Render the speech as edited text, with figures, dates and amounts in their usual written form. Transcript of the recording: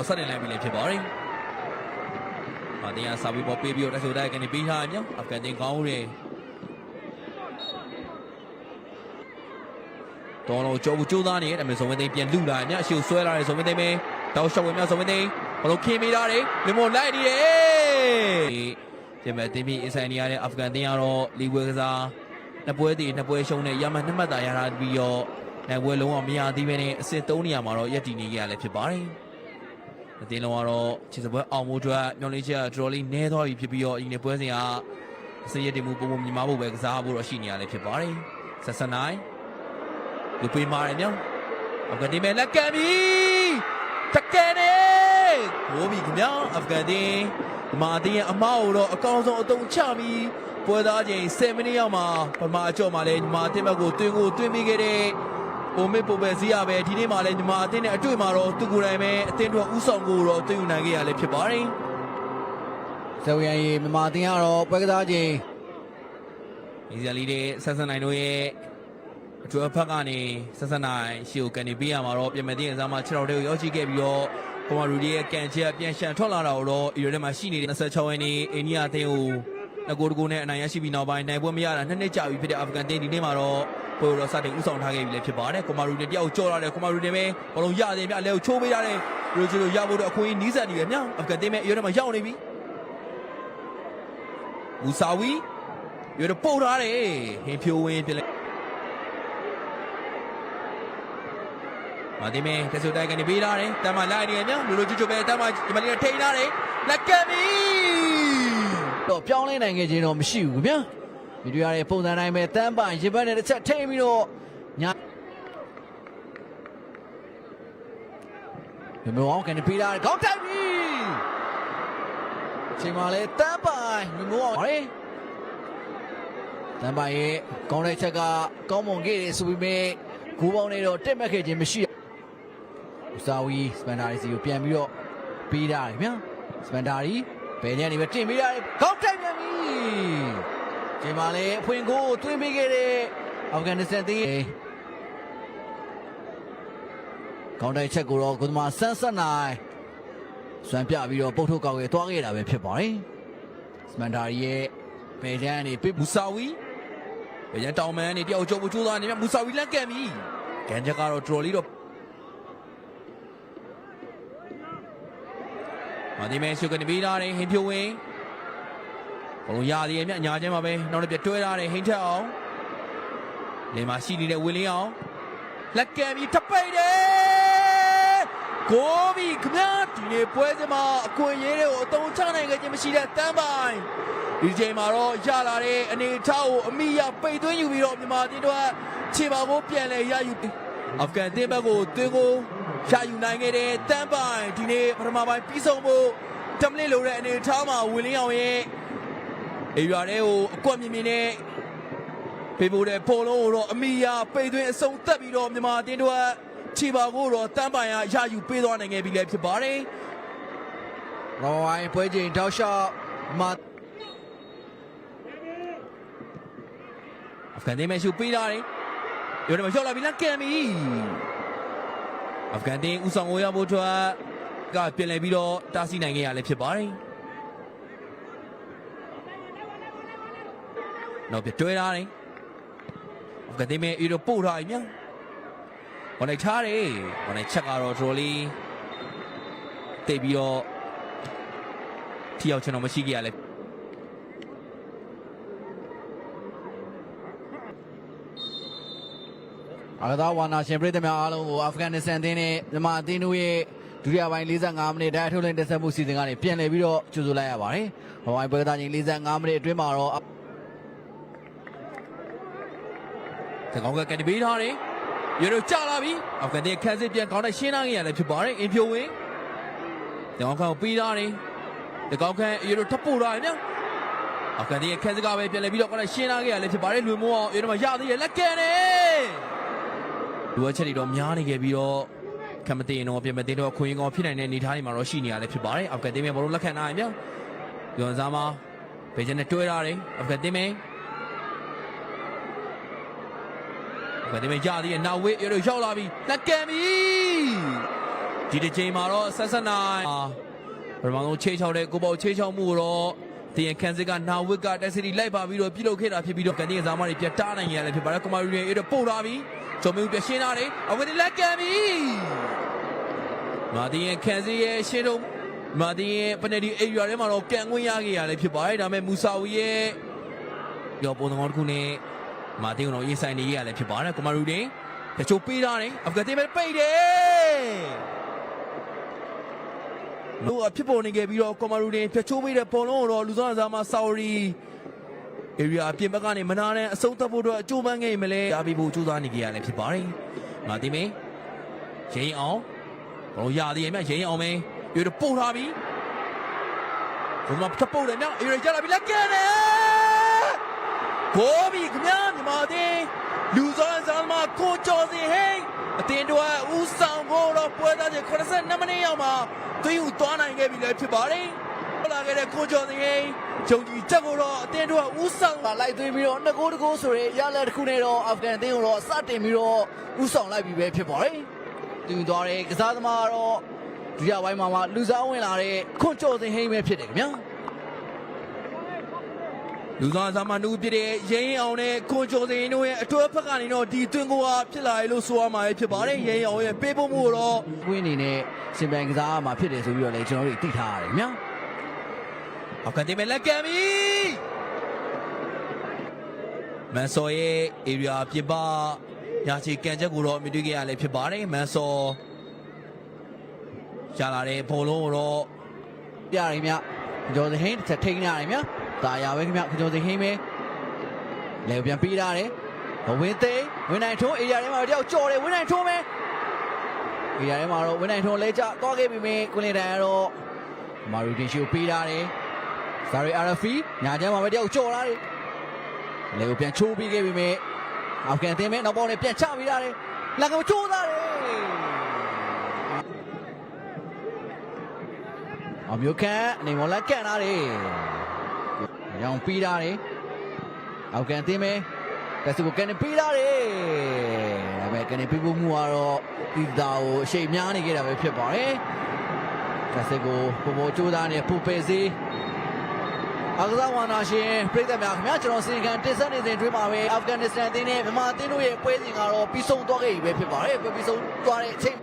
ဆက်နေလိုက်ပြီလေဖြစ်ပါတယ်မာတင်ကစာပြီးပေါ်ပေးပြီးတော့တက်ဆိုတိုက်ကနေပေးထားတယ်အာဖဂန်တင်ကောင်းတယ်တော်တော်ကြောဘူးကြိုးစားနေတယ်ဒါပေမဲ့ဇုံဝင်းသိန်းပြန်လူလာညအရှိကိုဆွဲလာတယ်ဇုံဝင်းသိန်းပဲတောက်ရှော့ဝင်မြောက်ဇုံဝင်းသိန်းဘလို့ခင်းမိတာတယ်လင်မောလိုက်နေတယ်ဒီမဲ့တင်ပြီးအဆိုင်နေရတဲ့အာဖဂန်တင်ကတော့လီဝဲကစားနှစ်ပွဲရှုံးတဲ့ရမန်နှစ်မှတ်သာရထားပြီးတော့နိုင်ပွဲလုံးဝမရသေးဘဲနဲ့အဆင့်3နေရာမှာတော့ရပ်တည်နေကြရလဲဖြစ်ပါတယ်အတင်းလုံးကတော့ခြေစပွဲအောင်မှုအတွက်မျောလင်းချက်ဒရော်လီနဲသွားပြီဖြစ်ပြီးတော့ဒီနေ့ပွဲစဉ်ကအစရတင်မှုပုံမြင်မဖို့ပဲကစားဖို့တော့ရှိနေရလဲဖြစ်ပါတယ်ဆက်စနိုင်လူပေးမာတယ်မြောက်အာဖဂန်တင်မဲ့လက်ကမ်းပြီတကယ်နေဘိုးပြီခင်ဗျာအာဖဂန်တင်ဒီမှာတင်ရဲ့အမောက်တော့အကောင်းဆုံးအတုံးချပြီးပွဲသားချိန်7မိနစ်ရောက်မှာပထမအကျော်မှာလဲညီမအတင်းဘက်ကိုတွင်းမိခဲ့တဲ့အိုမစ်ပိုပဲစီးရပဲဒီနေ့မှာလဲညီမအတင်းနဲ့အတွေ့မှာတော့သူကိုယ်တိုင်ပဲအတင်းတို့ဥဆောင်ကိုတော့တွင်းယူနိုင်ခဲ့ရလဲဖြစ်ပါတယ်ဇေဝရန်ရီမြန်မာအတင်းကတော့ပွဲကစားချိန်ဒီဇလီတဲ့ဆက်စနိုင်တို့ရဲ့အကျွမ်းဖက်ကနေဆက်စနိုင်ရှီကိုကန်နေပေးရမှာတော့ပြင်မဲ့တင်းကစားမှာ6တော်တဲ့ကိုရောက်ရှိခဲ့ပြီးတော့ကွန်မာရူဒီရဲ့ကန်ချက်ပြန်ရှန်ထွက်လာတာတော့အီရထဲမှာရှိနေတဲ့26ရက်နေ့အိန္ဒိယအတင်းကိုအကိုတကူနဲ့အနိုင်ရရှိပြီးနောက်ပိုင်းနိုင်ပွဲမရတာ2နှစ်ကြာပြီဖြစ်တဲ့အာဖဂန်တင်းဒီနေ့မှာတော့ပိုရောစတင်ဥဆောင်ထားခဲ့ပြီလည်းဖြစ်ပါတယ်ကွန်မာရူတင်တယောက်ကြော်လာတယ်ကွန်မာရူတင်ပဲဘလုံးရတယ်မြအလဲကိုချိုးပေးရတယ်ရိုဂျီလိုရဖို့တော့အခွင့်အရေးနီးစပ်နေတယ်မြအာဖဂန်တင်းပဲအီရထဲမှာရောက်နေပြီမူဆာဝီရတော့ပို့ထားတယ်ဟင်ဖြိုးဝင်းဖြစ်လဲမာဒီမဲတက်ဆိုတိုက်ကနေပေးထားတယ်တမ်းမလိုက်နေရမြလိုချိုးပဲတမ်းမဒီမလေးထိန်းထားတယ်လက်ကမ်းပြီတော့ပြောင်းလဲနိုင်ခဲ့ခြင်းတော့မရှိဘူးခင်ဗျာဗီဒီယိုရဲ့ပုံစံတိုင်းပဲတန်းပိုင်ရေဘက်နဲ့တစ်ချက်ထိပြီးတော့ညာမေမေအောင်ကနေပေးတာကောင်းတိုက်ပြီအချိန်မှလည်းတန်းပိုင်မေမေအောင်ဟေးတန်းပိုင်ရဲ့ကောင်းတဲ့ချက်ကကောင်းမွန်ခဲ့တယ်ဆိုပေမဲ့ဂိုးပေါင်းနဲ့တော့တက်မှတ်ခဲ့ခြင်းမရှိဘူးစာဝီစပန်ဒါရီစီကိုပြန်ပြီးတော့ပေးတာခင်ဗျာစပန်ဒါရီဘယ်ညနေပဲတင်ပေးရတယ်ကောင်းတိုက်ပြန်ပြီဒီမှာလေအဖွင့်ကိုတွင်းပေးခဲ့တဲ့အာဖဂန်နစ္စတန်တင်းကောင်းတိုက်ချက်ကိုတော့ကုသမာဆန်းဆက်နိုင်စွမ်းပြပြီးတော့ပုတ်ထုတ်ကောက်ရဲသွားခဲ့တာပဲဖြစ်ပါတယ်စမန်ဒါရီရဲ့ဘယ်ညနေပေးမူဆာဝီဘယ်ညတောင်မန်းနေတယောက်ကြိုးကြိုးသားနေမြမူဆာဝီလက်ကံပြီကန်ချက်ကတော့ဒရော်လီတော့မာဒီမဲရှုကနေပေးထားတယ်ဟင်ဖြိုးဝင်းဘလုံးရသေးရဲ့မြညာချင်းမှာပဲနောက်တစ်ပြတွဲထားတယ်ဟင်ထက်အောင်လင်းမှာရှိနေတဲ့ဝင်းလင်းအောင်လက်ကံပြီးထပိတ်တယ်ကိုဘီခမဒီနေ့ပွဲစမှာအခွင့်အရေးတွေကိုအသုံးချနိုင်ခဲ့ခြင်းမရှိတဲ့တန်းပိုင်ဒီချိန်မှာတော့ရလာတဲ့အနေအထားကိုအမိရပိတ်သွင်းယူပြီးတော့မြန်မာတင်းတို့ခြေပါကိုပြန်လဲရယူအာဖဂန်တင်းဘက်ကိုသွင်းကိုရယူနိုင်ခဲ့တဲ့တန်းပိုင်ဒီနေ့ပထမပိုင်းပြီးဆုံးဖို့တမလစ်လိုတဲ့အနေအထားမှာဝင်းလင်းအောင်ရဲ့အေးရွာတဲ့ကိုအကွက်မြင်မြင်နဲ့ပေးဖို့တဲ့ဖော်လုံးကိုတော့အမိရပိတ်သွင်းအဆုံးသက်ပြီးတော့မြန်မာတင်းတို့ခြေပါကိုတော့တန်းပိုင်ရရယူပေးသွားနိုင်ခဲ့ပြီလည်းဖြစ်ပါတယ်ရောဝိုင်းပွဲချိန်တောက်လျှောက်မှာအာဖဂန်တင်းမဲရှုပေးထားတယ်ရောတယ်မှာရောက်လာပြီလားကံပြီအာဖဂန်တင်းဦးဆောင်ကိုရဖို့အတွက်ကပြင်လဲပြီးတော့တားဆီးနိုင်ခဲ့ရလည်းဖြစ်ပါတယ်နောက်ပြတွဲထားတယ်အာဖဂန်တင်းမဲအီရိုပို့ထားပြီမြဝနိုင်ထားတယ်ဝနိုင်ချက်ကတော့ဒရိုလီတိတ်ပြီးတော့ထီရောက်ချင်တော့မရှိခဲ့ရလဲအာသာဝါနာရှင်ပြည်သူများအားလုံးကိုအာဖဂန်နစ္စတန်တင်းနဲ့မြန်မာအသင်းတို့ရဲ့ဒုတိယပိုင်း45မိနစ်တိုက်ထုတ်လိုက်တဲ့ဆက်မှုစီစဉ်ကနေပြန်လည်ပြီးတော့ကြိုဆိုလိုက်ရပါတယ်။ဟိုပိုင်းပွဲကစားချိန်45မိနစ်အတွင်းမှာတော့တကောင်ကကန်ဒီပေးထားတယ်။ရေတို့ကြာလာပြီ။အာဖဂန်တင်းခန်းစစ်ပြန်ကောင်းတဲ့ရှင်းလာခဲ့ရလည်းဖြစ်ပါတယ်။အင်ဖြိုးဝင်တကောင်ကိုပေးထားတယ်။တကောင်ခန်းရေတို့ထပ်ပို့ထားတယ်နော်။အာဖဂန်တင်းခန်းစစ်ကပဲပြန်လည်ပြီးတော့ကောင်းတဲ့ရှင်းလာခဲ့ရလည်းဖြစ်ပါတယ်။လူမိုးအောင်ရေတို့မှာရသေးတယ်လက်ကန်တယ်။လူဝချက်တွေတော့များနေခဲ့ပြီးတော့ခမတေနော်ပြင်မတင်တော့ခွင်းကောင်းဖြစ်နိုင်တဲ့အနေအထားတွေမှာတော့ရှိနေရလဲဖြစ်ပါတယ်အာဖဂန်တင်းမဲဘောလုံးလက်ခံနိုင်မြောက်ယွန်စားမှာဘေဂျန်နဲ့တွဲထားတယ်အာဖဂန်တင်းမဲအာဖဂန်တင်းမဲရသေးရဲ့နောက်ဝေးရတော့ရောက်လာပြီလက်ကန်ပြီ ဒီတစ်ချိန်မှာတော့ဆက်ဆက်နိုင်ပထမဆုံးချေချောက်တဲ့ကိုပေါ့ချေချောက်မှုတော့တင်ခန်းစစ်ကနာဝစ်ကတက်စီတီလိုက်ပါပြီးတော့ပြုတ်လုခဲ့တာဖြစ်ပြီးတော့ကန်ဒီကစားမတွေပြတ်တားနိုင်ရတယ်ဖြစ်ပါတယ်ကွန်မာရီရဲ့အဲ့တော့ပို့လာပြီးဂျုံမင်းပြရှင်းလာတယ်အဝတ်ဒီလက်ကန်ပြီမာဒီယန်ခန်းစစ်ရဲ့ရှင်းတော့မာဒီယန်ပနယ်ဒီအေရီယာထဲမှာတော့ကန်ခွင့်ရခဲ့ရတယ်ဖြစ်ပါတယ်ဒါပေမဲ့မူဆာဝီရဲ့ရောပုံတော်တစ်ခုနဲ့မာဒီယန်တော့ရေးဆိုင်နေရလည်းဖြစ်ပါတယ်ကွန်မာရီတွေတချို့ပေးထားတယ်အဖဂန်တင်းပဲပိတ်တယ်လို့ဖြစ်ပေါ်နေခဲ့ပြီးတော့ကွန်မာရူတင်ဖြတ်ချိုးပေးတဲ့ပေါ်လုံးကိုတော့လူဆောင်စားမှာဆော်ရီဧရိယာအပြင်ဘက်ကနေမနာနဲ့အဆုံးသတ်ဖို့အတွက်အကျိုးပန်းခဲ့မလဲရပြီးဖို့ကြိုးစားနေကြရလဲဖြစ်ပါတယ်။မာတီမင်းရိန်အောင်ဘောရသည်အမြရိန်အောင်မင်းရွေးတော့ပို့ထားပြီဘုံမှာထပ်ပို့တယ်မြဧရိယာကြလာပြီလက်ကဲတယ်ဂိုးပြီခင်ဗျာမြန်မာတင်လူဆောင်စားမှာကိုကျော်စင်ဟိန်းအတင်းတော်ဦးဆောင်ဖို့တော့ပွဲသားချင်း82မိနစ်ရောက်မှာသွေးယူသွားနိုင်ခဲ့ပြီလည်းဖြစ်ပါတယ်။လာခဲ့တဲ့ကိုကျော်စင်ဟိန်းဂျုံကြီးချက်ကိုတော့အတင်းတော်ဦးဆောင်လာလိုက်သွေးပြီးတော့2ဂိုး1ဂိုးဆိုရဲရလက်တစ်ခုနဲ့တော့အာဖဂန်အသင်းကိုတော့စတင်ပြီးတော့ဦးဆောင်လိုက်ပြီပဲဖြစ်ပါတယ်။သူသွားတဲ့ကစားသမားကတော့ဒုတိယပိုင်းမှာလူစားဝင်လာတဲ့ခွန်ကျော်စင်ဟိန်းပဲဖြစ်တယ်ခင်ဗျာ။လူစားစားမှနှူးပြတဲ့ရဲရင်အောင်နဲ့ခွန်ကျော်စင်တို့ရဲ့အတွဲဖက်ကနေတော့ဒီတွင်းကိုဖြစ်လာရလို့ဆိုရမှာဖြစ်ပါတယ်ရဲရင်အောင်ရဲ့ပေးဖို့မှုတော့ဝင်းအနေနဲ့စင်ပန်ကစားမှာဖြစ်တယ်ဆိုပြီးတော့လည်းကျွန်တော်တို့သိထားရတယ်ဗျာ။အခက်တင်မဲ့လက်ကံပြီမန်ဆော်ရဲ့ area ပြပညာချီကန်ချက်ကိုတော့မြင်တွေ့ခဲ့ရလဲဖြစ်ပါတယ်မန်ဆော်ရှာလာတဲ့ဘောလုံးကိုတော့ပြရည်မြကျော်စင်ဟင်းတစ်ထိန်းရတယ်မြတာယာပဲခင်ဗျကျော်စင်ဟင်းပဲလဲပြန်ပြီးရတယ်ဝင်းသိန်းဝင်းနိုင်ထုံး area ထဲမှာတယောက်ကြော်တယ်ဝင်းနိုင်ထုံးပဲarea ထဲမှာတော့ဝင်းနိုင်ထုံးလဲကျသွားခဲ့ပြီမင်းကွင်းလင်တန်ကတော့မာရီတင်ရှိကိုပေးထားတယ်ဇာရီအာရဖီညာချမ်းမှာပဲတယောက်ကြော်လာတယ်လဲကိုပြန်ချိုးပြီးခဲ့ပြီမင်းအာဖဂန်အသင်းပဲနောက်ပေါ်နဲ့ပြန်ချပြီးရတယ်လက်ကချိုးသားတယ်အမျိုးခန့်အနေမော်လက်ကန်လာတယ်ရောင်ပြီးထားတယ်အာဖဂန်အသင်းပဲတက်စကိုကန်ပြီးထားတယ်ဒါပေမဲ့ကန်ပြီးဖို့မှုကတော့ဒီတာကိုအရှိန်များနေခဲ့တာပဲဖြစ်ပါတယ်တက်စကိုပေါ်ကြိုးသားနဲ့ပူပေစီအာကစားဝါနာရှင်ပြည်သက်များခင်ဗျာကျွန်တော်စင်ကန်တင်ဆက်နေစဉ်အတွင်းမှာပဲအာဖဂန်နစ္စတန်အသင်းနဲ့မြန်မာအသင်းတို့ရဲ့ပွဲစဉ်ကတော့ပြီးဆုံးသွားခဲ့ပြီပဲဖြစ်ပါတယ်ပြီးဆုံးသွားတဲ့အချိန်